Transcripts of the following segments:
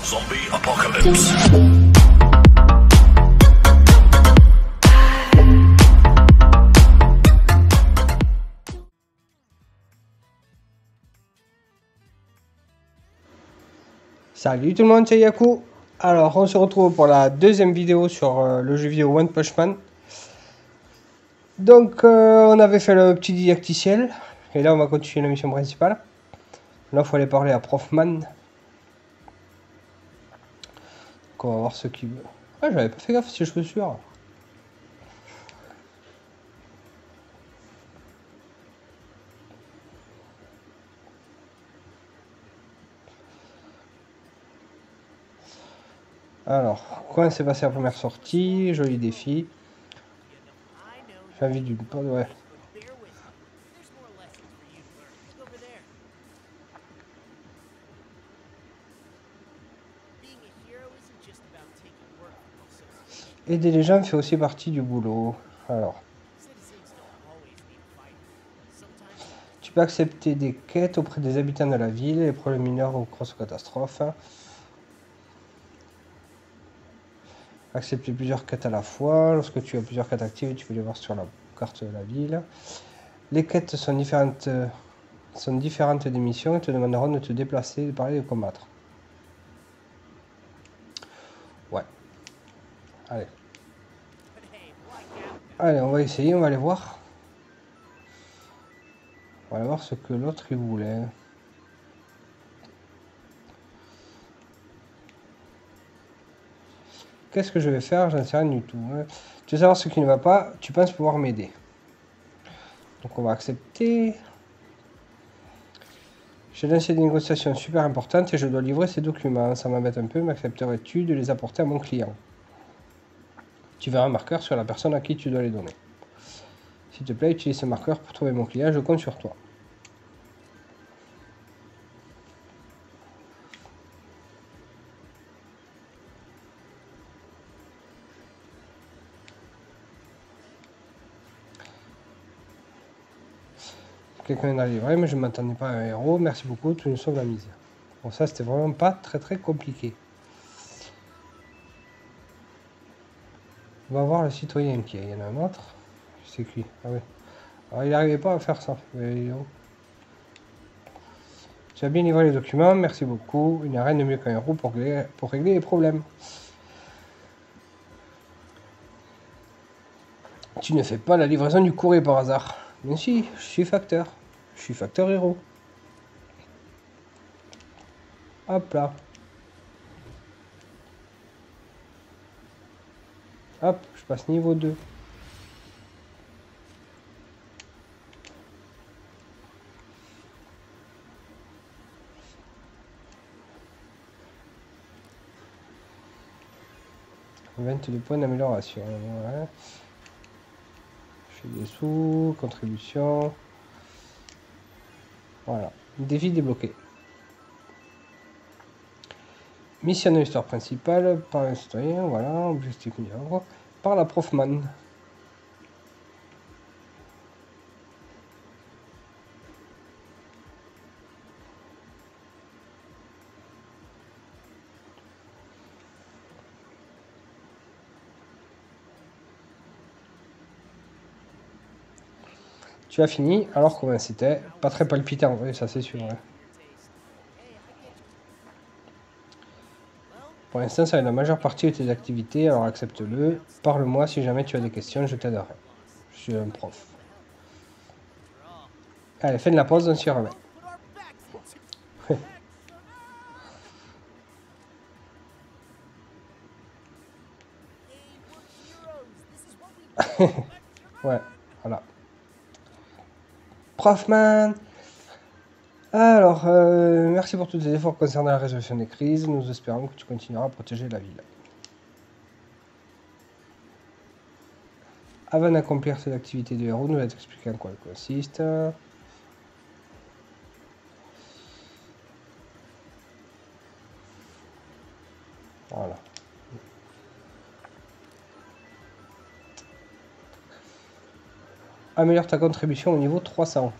Zombie Apocalypse. Salut tout le monde, c'est Yaku. Alors on se retrouve pour la deuxième vidéo sur le jeu vidéo One Punch Man. Donc on avait fait le petit didacticiel. Et là on va continuer la mission principale. Là il faut aller parler à Prof Man. Donc on va voir ce qu'il veut. Ah, j'avais pas fait gaffe à ces chaussures. Alors, comment s'est passé la première sortie? Joli défi. J'ai envie d'une porte, ouais. Aider les gens fait aussi partie du boulot. Alors, tu peux accepter des quêtes auprès des habitants de la ville, les problèmes mineurs ou grosses catastrophes. Accepter plusieurs quêtes à la fois. Lorsque tu as plusieurs quêtes actives, tu peux les voir sur la carte de la ville. Les quêtes sont différentes des missions et te demanderont de te déplacer, de parler et de combattre. Ouais. Allez. Allez, on va essayer, on va aller voir. On va aller voir ce que l'autre il voulait. Qu'est-ce que je vais faire? J'en sais rien du tout. Tu veux savoir ce qui ne va pas? Tu penses pouvoir m'aider. Donc on va accepter. J'ai lancé des négociations super importantes et je dois livrer ces documents. Ça m'embête un peu, m'accepterais-tu de les apporter à mon client? Tu verras un marqueur sur la personne à qui tu dois les donner. S'il te plaît, utilise ce marqueur pour trouver mon client, je compte sur toi. Quelqu'un est arrivé, mais je ne m'attendais pas à un héros. Merci beaucoup, tu nous sauves la mise. Bon, ça, c'était vraiment pas très compliqué. On va voir le citoyen qui est. Il y en a un autre. C'est qui? Ah oui. Alors, il n'arrivait pas à faire ça. Mais, tu as bien livré les documents, merci beaucoup. Il n'y a rien de mieux qu'un héros pour régler les problèmes. Tu ne fais pas la livraison du courrier par hasard. Mais si, je suis facteur. Je suis facteur héros. Hop là. Hop, je passe niveau 2. « 22 points d'amélioration. » Ouais. Je fais des sous, contribution. Voilà. Défi débloqué. Mission de l'histoire principale par un citoyen. Voilà. Objectif numéro. Par la Prof Man. Tu as fini, alors comment c'était? Pas très palpitant, oui, ça c'est sûr. Ouais. Pour l'instant, ça va être la majeure partie de tes activités, alors accepte-le. Parle-moi si jamais tu as des questions, je t'aiderai. Je suis un prof. Allez, fin de la pause, on s'y remet. Ouais, voilà. Profman. Alors, merci pour tous tes efforts concernant la résolution des crises. Nous espérons que tu continueras à protéger la ville. Avant d'accomplir cette activité de héros, nous allons t'expliquer en quoi elle consiste. Voilà. Améliore ta contribution au niveau 300.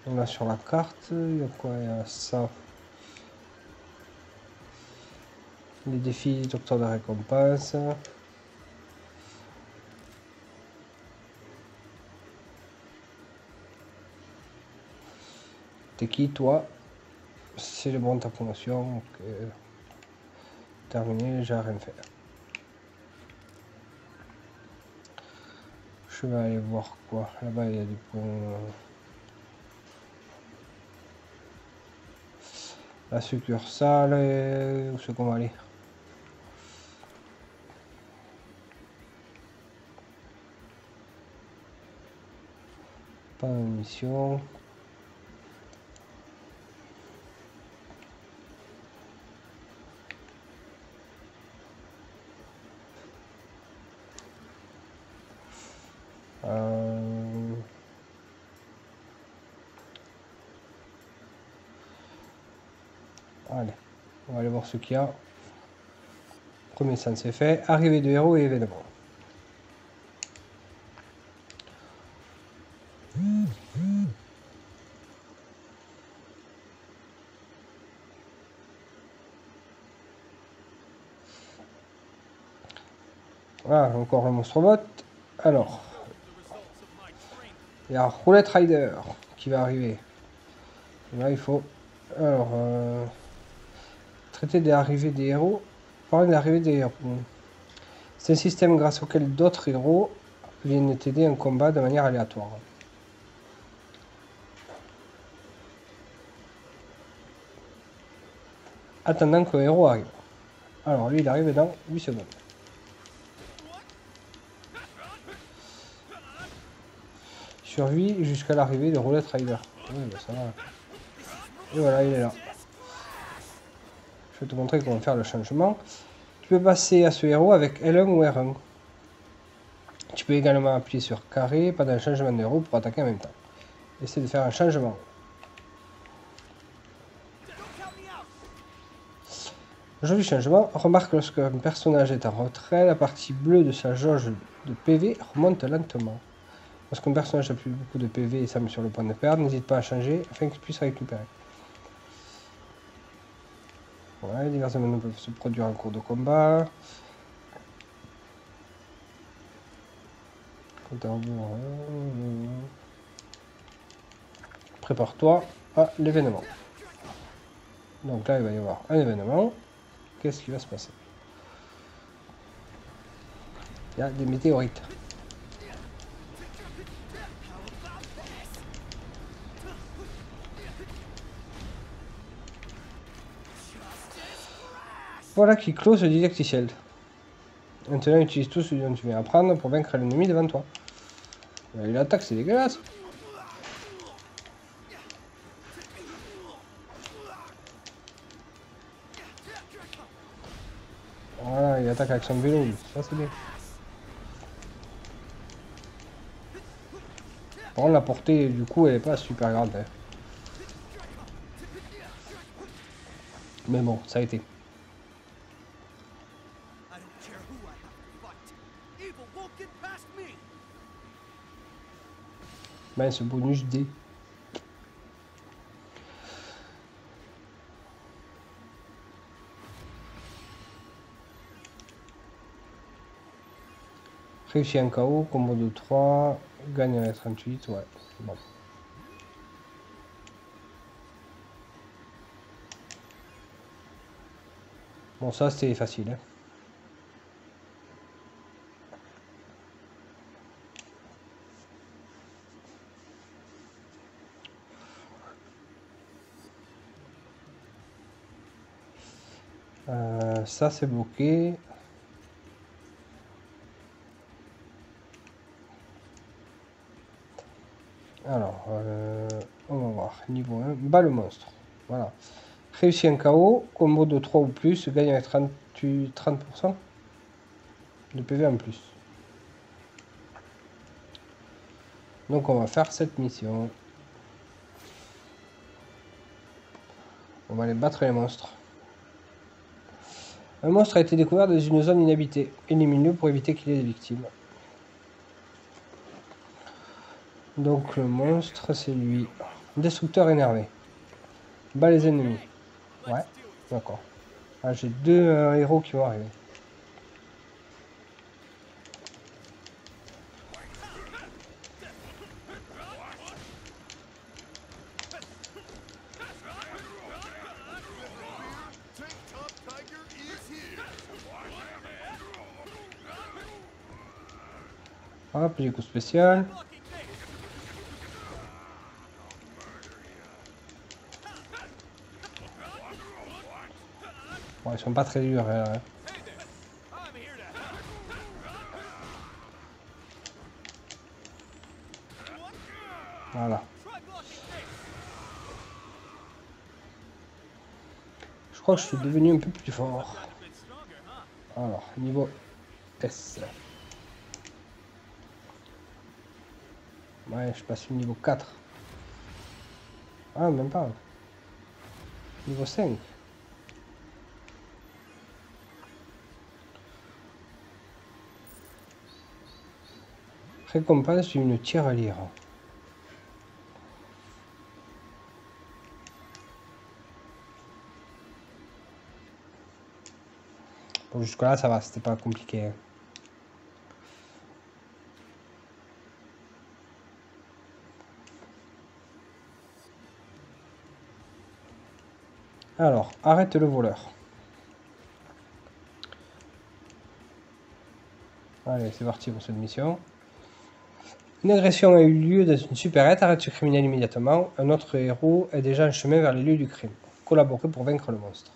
Donc a sur la carte. Il y a quoi? Il y a ça. Les défis, docteur de récompense. T'es qui toi? C'est le bon de ta promotion. Ok. Terminé, j'ai rien fait. Je vais aller voir quoi. Là-bas il y a des points. La succursale, où c'est qu'on va aller? Pas de mission. Allez, on va aller voir ce qu'il y a. Premier sens c'est fait. Arrivée de héros et événements. Ah, encore le monstre bot. Alors, il y a Roulette Rider qui va arriver. Là, il faut. Alors, traiter des arrivées des héros. Parler de l'arrivée des héros. C'est un système grâce auquel d'autres héros viennent t'aider en combat de manière aléatoire. Attendant que le héros arrive. Alors, lui, il arrive dans 8 secondes. Survie jusqu'à l'arrivée de Roulette Rider. Oui, bah ça va. Et voilà, il est là. Je vais te montrer comment faire le changement. Tu peux passer à ce héros avec L1 ou R1. Tu peux également appuyer sur carré pendant le changement de héros pour attaquer en même temps. Essaye de faire un changement. Joli changement. Remarque lorsque un personnage est en retrait, la partie bleue de sa jauge de PV remonte lentement. Lorsqu'un personnage a plus beaucoup de PV et semble sur le point de perdre, n'hésite pas à changer afin qu'il puisse récupérer. Voilà, divers événements peuvent se produire en cours de combat. Prépare-toi à l'événement. Donc là, il va y avoir un événement. Qu'est-ce qui va se passer? Il y a des météorites. Voilà qui clôt ce didacticiel. Maintenant, utilise tout ce dont tu viens apprendre pour vaincre l'ennemi devant toi. Il attaque, c'est dégueulasse. Voilà, il attaque avec son vélo, lui. Ça, c'est bien. Par contre, la portée, du coup, elle est pas super grande. Hein. Mais bon, ça a été. Ben, ce bonus D. Réussit un KO, combo de 3, gagne à 38, ouais. Bon. Bon, ça c'était facile. Hein. Ça c'est bloqué. Alors, on va voir. Niveau 1, bat le monstre. Voilà. Réussit un KO, combo de 3 ou plus, gagne avec 30% de PV en plus. Donc on va faire cette mission. On va aller battre les monstres. Un monstre a été découvert dans une zone inhabitée. Élimine-le pour éviter qu'il ait des victimes. Donc le monstre, c'est lui. Destructeur énervé. Bas les ennemis. Ouais, d'accord. Ah, j'ai deux héros qui vont arriver. Hop, les coups spécial. Bon, ils sont pas très durs. Hein. Voilà. Je crois que je suis devenu un peu plus fort. Alors, niveau S. Ouais, je passe au niveau 4. Ah, même pas. Niveau 5. Récompense d'une tirelire. Bon, jusque là, ça va, c'était pas compliqué. Hein. Alors, arrête le voleur. Allez, c'est parti pour cette mission. Une agression a eu lieu dans une supérette, arrête ce criminel immédiatement. Un autre héros est déjà en chemin vers les lieux du crime. Collaborer pour vaincre le monstre.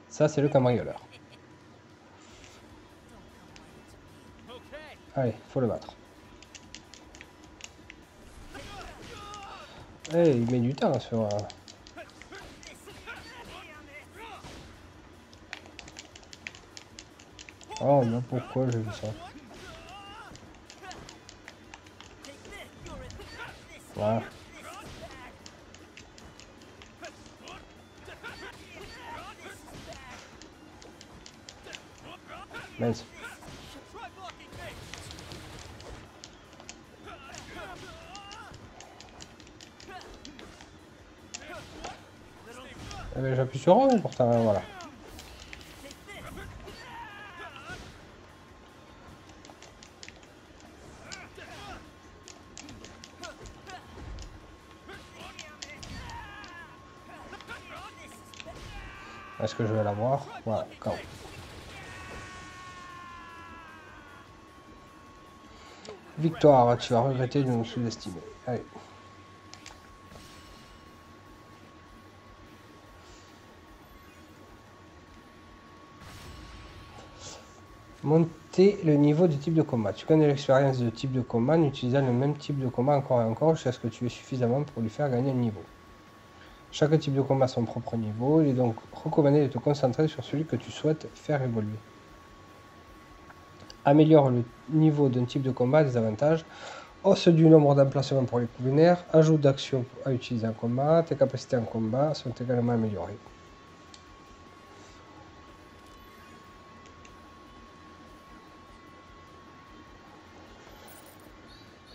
Ça, c'est le cambrioleur. Allez, faut le battre. Eh, il met du temps sur... Oh, mais pourquoi j'ai vu ça? Voilà. Mince. Eh ben, j'appuie sur O pourtant, voilà. Est-ce que je vais l'avoir? Voilà, quand. Victoire, tu vas regretter de nous sous-estimer. Allez. Monter le niveau du type de combat. Tu connais l'expérience de type de combat en utilisant le même type de combat encore et encore jusqu'à ce que tu aies suffisamment pour lui faire gagner un niveau. Chaque type de combat a son propre niveau, il est donc recommandé de te concentrer sur celui que tu souhaites faire évoluer. Améliore le niveau d'un type de combat à des avantages. Hausse du nombre d'emplacements pour les coups lunaires. Ajout d'actions à utiliser en combat. Tes capacités en combat sont également améliorées.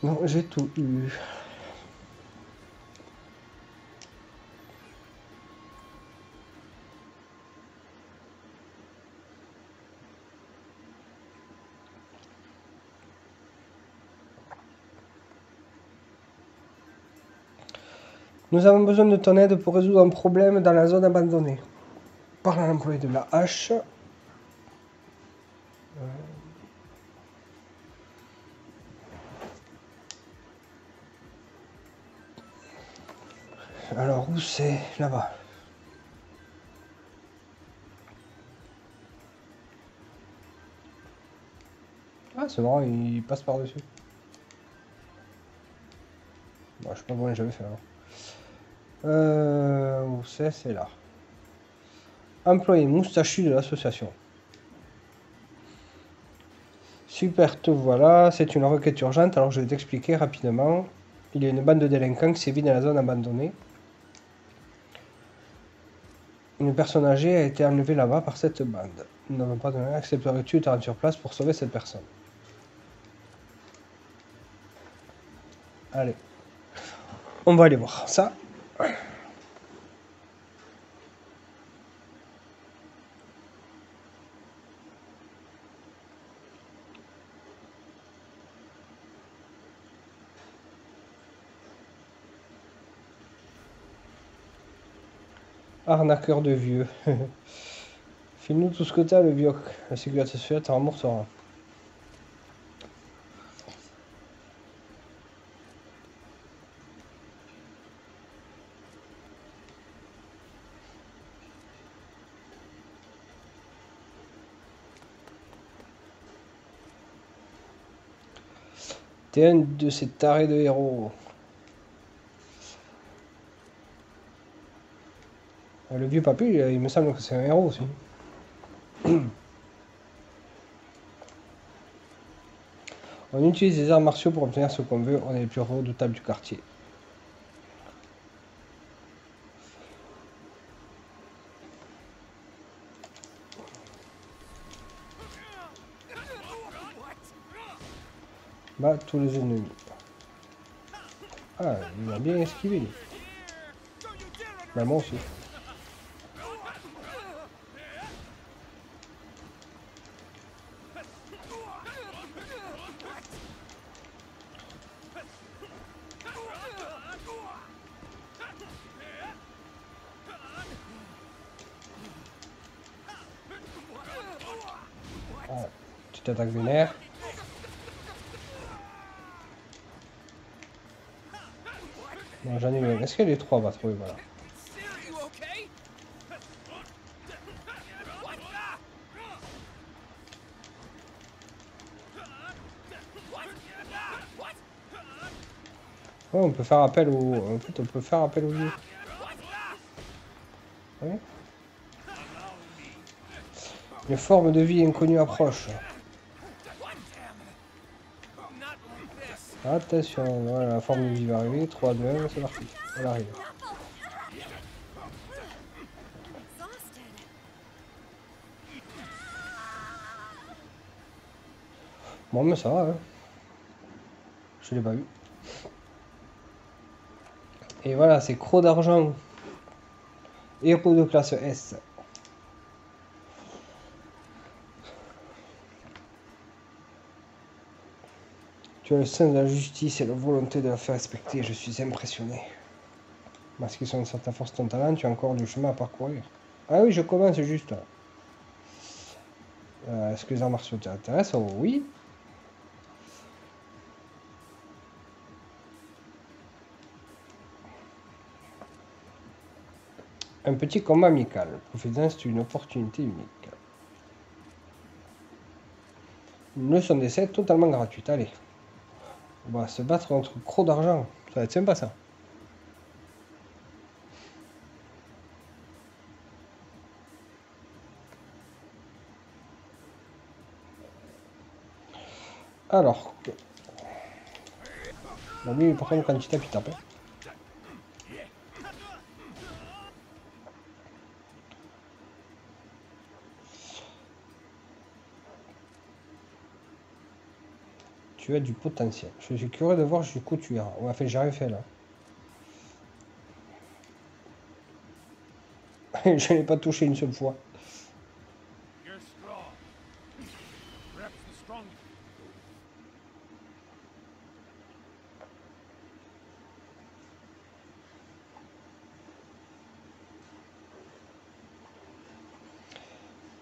Non, j'ai tout eu. Nous avons besoin de ton aide pour résoudre un problème dans la zone abandonnée. Parle à l'employé de la hache. Alors, où c'est? Là-bas. Ah, c'est marrant, il passe par-dessus. Bon, je sais pas comment j'avais fait alors. Où c'est là. Employé moustachu de l'association. Super, te voilà. C'est une requête urgente, alors je vais t'expliquer rapidement. Il y a une bande de délinquants qui sévit dans la zone abandonnée. Une personne âgée a été enlevée là-bas par cette bande. Nous n'avons pas de moyen. Accepterais-tu de te rendre sur place pour sauver cette personne? Allez. On va aller voir ça. Arnaqueur de vieux. File-nous tout ce que t'as, le vieux. La sécurité sociale t'en remboursera. T'es un de ces tarés de héros. Le vieux papy, il me semble que c'est un héros aussi. On utilise les arts martiaux pour obtenir ce qu'on veut. On est les plus redoutables du quartier. Bat tous les ennemis. Ah, il a bien esquivé lui. Ben, moi aussi. Ah, petite attaque vénère. Non, j'en ai eu. Est-ce qu'il y a les trois va trouver, voilà. Ouais, on peut faire appel au... En fait, on peut faire appel au vieux. Oui. Une forme de vie inconnue approche. Attention, voilà, la forme de vie va arriver. 3, 2, 1, c'est parti. Elle arrive. Bon, mais ça va, hein. Je l'ai pas vu. Et voilà, c'est Croc d'argent. Héros de classe S. Tu as le sens de la justice et la volonté de la faire respecter. Je suis impressionné. Masqué sur une certaine force ton talent, tu as encore du chemin à parcourir. Ah oui, je commence juste. Est-ce que les arts martiaux t'intéressent? Oh, oui. Un petit combat amical. Profitez-en, c'est une opportunité unique. Une leçon d'essai totalement gratuite. Allez. On va se battre contre Croc d'argent. Ça va être sympa ça. Alors. Bon, lui, par contre, quand il tape, il tape. Tu as du potentiel. Je suis curieux de voir jusqu'où tu iras. Ouais, enfin, j'ai rien fait là. Je n'ai pas touché une seule fois.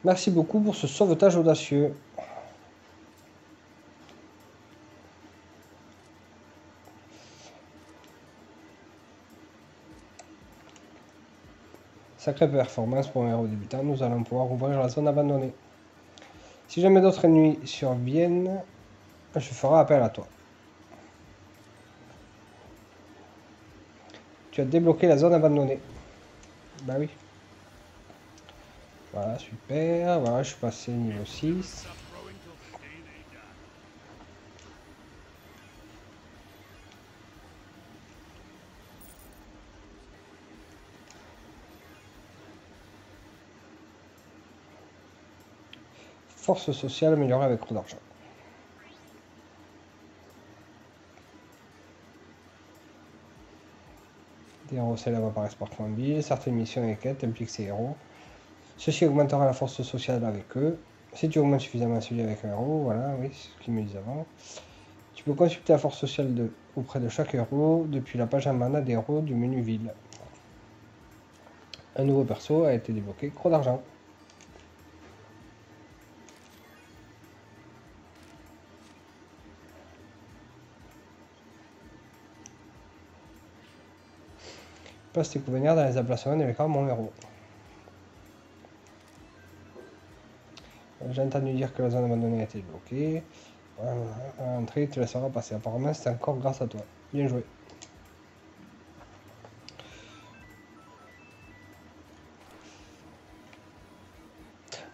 Merci beaucoup pour ce sauvetage audacieux. Sacrée performance pour un héros débutant. Nous allons pouvoir ouvrir la zone abandonnée. Si jamais d'autres ennemis surviennent, je ferai appel à toi. Tu as débloqué la zone abandonnée. Bah oui. Voilà, super. Voilà, je suis passé niveau 6. Force sociale améliorée avec trop d'argent. héros célèbres apparaissent parfois en ville. Certaines missions et quêtes impliquent ces héros. Ceci augmentera la force sociale avec eux. Si tu augmentes suffisamment celui avec un héros, voilà, oui, c'est ce qu'ils me disent avant. Tu peux consulter la force sociale auprès de chaque héros depuis la page mana des héros du menu ville. Un nouveau perso a été débloqué, Croc d'argent. Passe tes souvenirs dans les emplacements des cartes mon héros. J'ai entendu dire que la zone abandonnée a été bloquée. Entrée, tu la seras passer. Apparemment, c'est encore grâce à toi. Bien joué.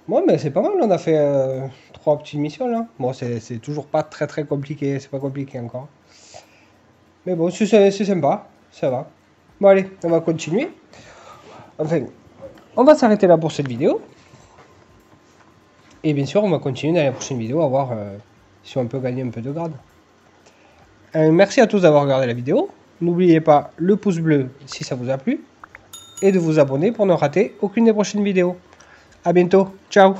Bon, mais c'est pas mal, on a fait 3 petites missions là. Bon, c'est toujours pas très compliqué, c'est pas compliqué encore. Mais bon, c'est sympa, ça va. Bon, allez, on va continuer. Enfin, on va s'arrêter là pour cette vidéo. Et bien sûr, on va continuer dans la prochaine vidéo à voir si on peut gagner un peu de grade. Merci à tous d'avoir regardé la vidéo. N'oubliez pas le pouce bleu si ça vous a plu. Et de vous abonner pour ne rater aucune des prochaines vidéos. A bientôt, ciao!